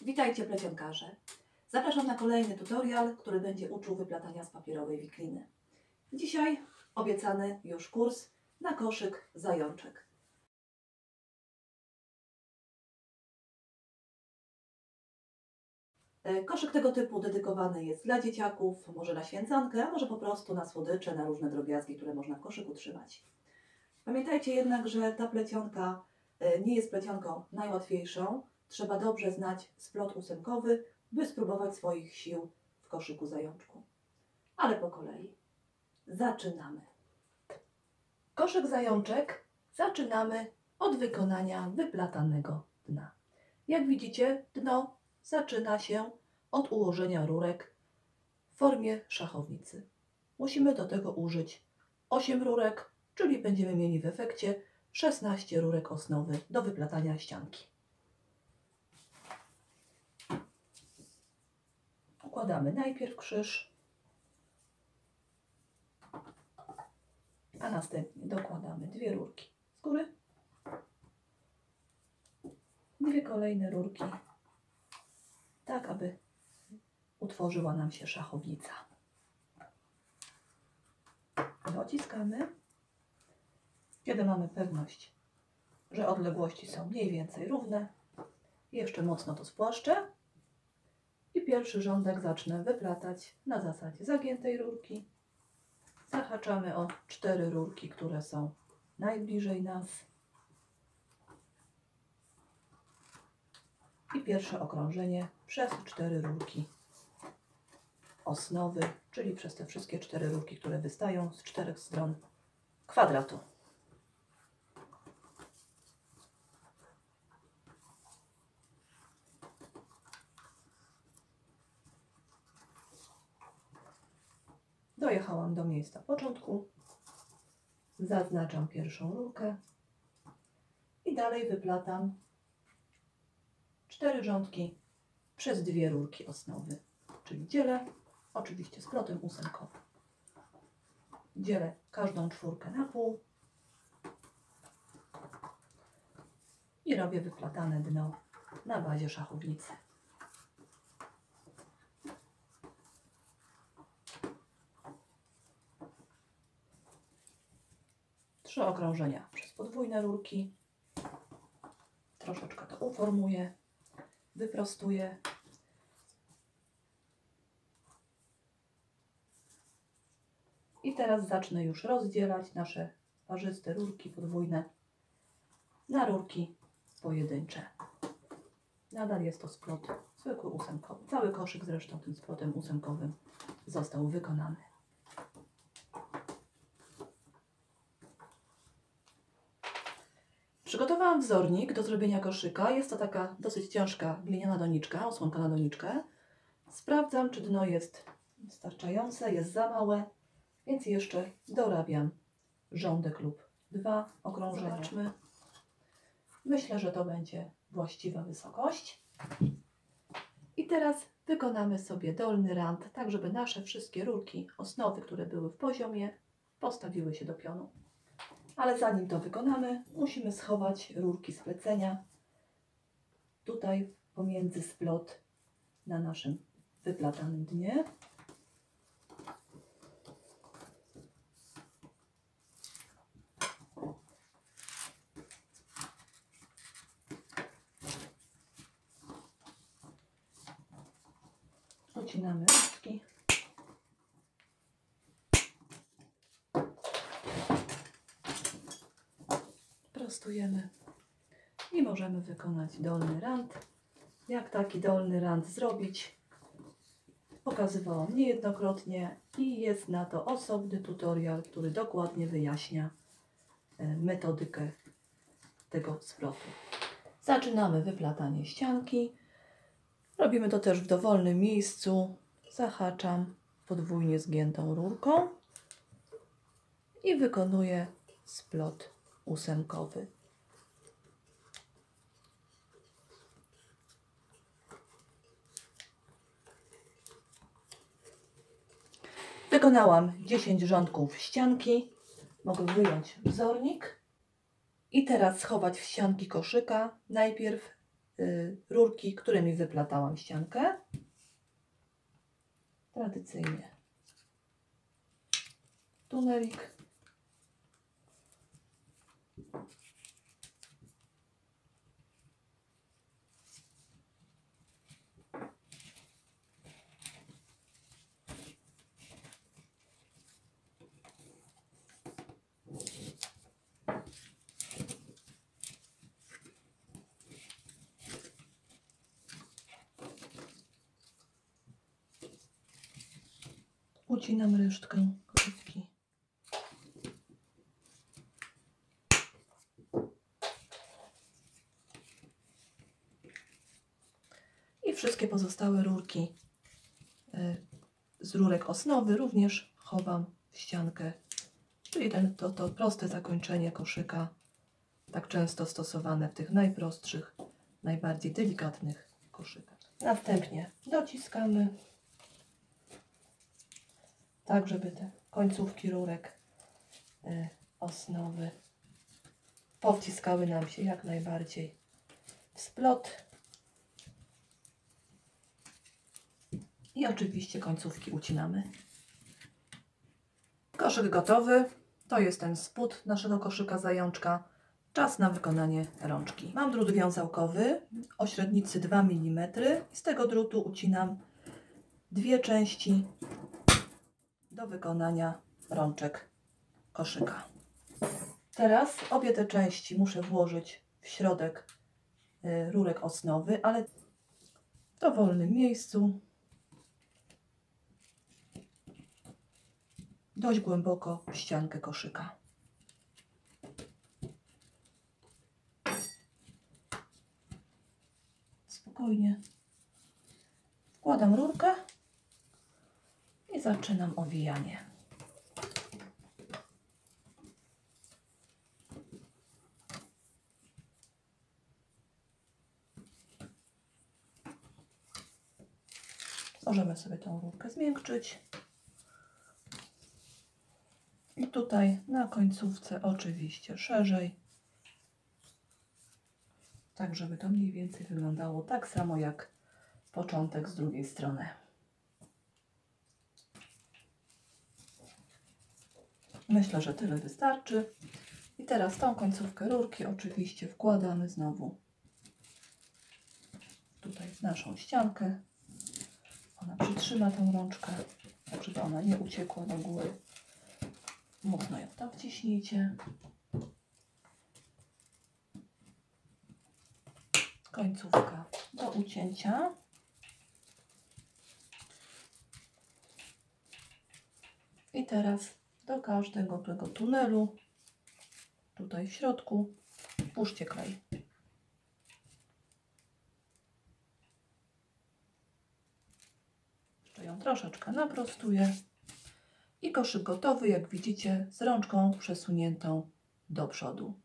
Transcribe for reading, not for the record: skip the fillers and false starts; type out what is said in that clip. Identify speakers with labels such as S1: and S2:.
S1: Witajcie plecionkarze. Zapraszam na kolejny tutorial, który będzie uczył wyplatania z papierowej wikliny. Dzisiaj obiecany już kurs na koszyk zajączek. Koszyk tego typu dedykowany jest dla dzieciaków, może na święcankę, a może po prostu na słodycze, na różne drobiazgi, które można w koszyku trzymać. Pamiętajcie jednak, że ta plecionka nie jest plecionką najłatwiejszą. Trzeba dobrze znać splot ósemkowy, by spróbować swoich sił w koszyku zajączku. Ale po kolei. Zaczynamy. Koszyk zajączek zaczynamy od wykonania wyplatanego dna. Jak widzicie, dno zaczyna się od ułożenia rurek w formie szachownicy. Musimy do tego użyć 8 rurek, czyli będziemy mieli w efekcie 16 rurek osnowy do wyplatania ścianki. Układamy najpierw krzyż, a następnie dokładamy 2 rurki z góry, 2 kolejne rurki, tak aby utworzyła nam się szachownica. Dociskamy, kiedy mamy pewność, że odległości są mniej więcej równe. Jeszcze mocno to spłaszczę i pierwszy rządek zacznę wyplatać na zasadzie zagiętej rurki. Zahaczamy o 4 rurki, które są najbliżej nas. I pierwsze okrążenie przez 4 rurki osnowy, czyli przez te wszystkie 4 rurki, które wystają z 4 stron kwadratu. Dojechałam do miejsca początku, zaznaczam pierwszą rurkę i dalej wyplatam 4 rządki przez 2 rurki osnowy, czyli dzielę, oczywiście splotem ósemkowym. Dzielę każdą czwórkę na pół i robię wyplatane dno na bazie szachownicy. Trzy okrążenia przez podwójne rurki. Troszeczkę to uformuję, wyprostuję. I teraz zacznę już rozdzielać nasze parzyste rurki podwójne na rurki pojedyncze. Nadal jest to splot zwykły ósemkowy. Cały koszyk zresztą tym splotem ósemkowym został wykonany. Przygotowałam wzornik do zrobienia koszyka. Jest to taka dosyć ciężka gliniana doniczka, osłonka na doniczkę. Sprawdzam, czy dno jest wystarczające, jest za małe, więc jeszcze dorabiam rządek lub 2 okrążenia. Zobaczmy. Myślę, że to będzie właściwa wysokość. I teraz wykonamy sobie dolny rand, tak żeby nasze wszystkie rurki osnowy, które były w poziomie, postawiły się do pionu. Ale zanim to wykonamy, musimy schować rurki z plecenia tutaj pomiędzy splot na naszym wyplatanym dnie. Ucinamy rurki. Prostujemy i możemy wykonać dolny rand. Jak taki dolny rand zrobić, pokazywałam niejednokrotnie i jest na to osobny tutorial, który dokładnie wyjaśnia metodykę tego splotu. Zaczynamy wyplatanie ścianki. Robimy to też w dowolnym miejscu. Zahaczam podwójnie zgiętą rurką i wykonuję splot ósemkowy. Wykonałam 10 rządków ścianki. Mogę wyjąć wzornik i teraz schować w ścianki koszyka. Najpierw rurki, którymi wyplatałam ściankę. Tradycyjnie tunelik. Ucinam resztkę rurki. I wszystkie pozostałe rurki z rurek osnowy również chowam w ściankę. Czyli to proste zakończenie koszyka, tak często stosowane w tych najprostszych, najbardziej delikatnych koszykach. Następnie dociskamy, tak żeby te końcówki rurek osnowy powciskały nam się jak najbardziej w splot. I oczywiście końcówki ucinamy. Koszyk gotowy. To jest ten spód naszego koszyka zajączka. Czas na wykonanie rączki. Mam drut wiązałkowy o średnicy 2 mm. I z tego drutu ucinam dwie części do wykonania rączek koszyka. Teraz obie te części muszę włożyć w środek rurek osnowy, ale w dowolnym miejscu. Dość głęboko w ściankę koszyka. Spokojnie wkładam rurkę i zaczynam owijanie. Możemy sobie tą rurkę zmiękczyć. I tutaj na końcówce oczywiście szerzej, tak żeby to mniej więcej wyglądało tak samo jak początek z drugiej strony. Myślę, że tyle wystarczy. I teraz tą końcówkę rurki oczywiście wkładamy znowu tutaj w naszą ściankę. Ona przytrzyma tą rączkę, tak żeby ona nie uciekła do góry. Mocno ją tam wciśnijcie. Końcówka do ucięcia. I teraz do każdego tego tunelu, tutaj w środku, włóżcie klej. Jeszcze ją troszeczkę naprostuję. I koszyk gotowy, jak widzicie, z rączką przesuniętą do przodu.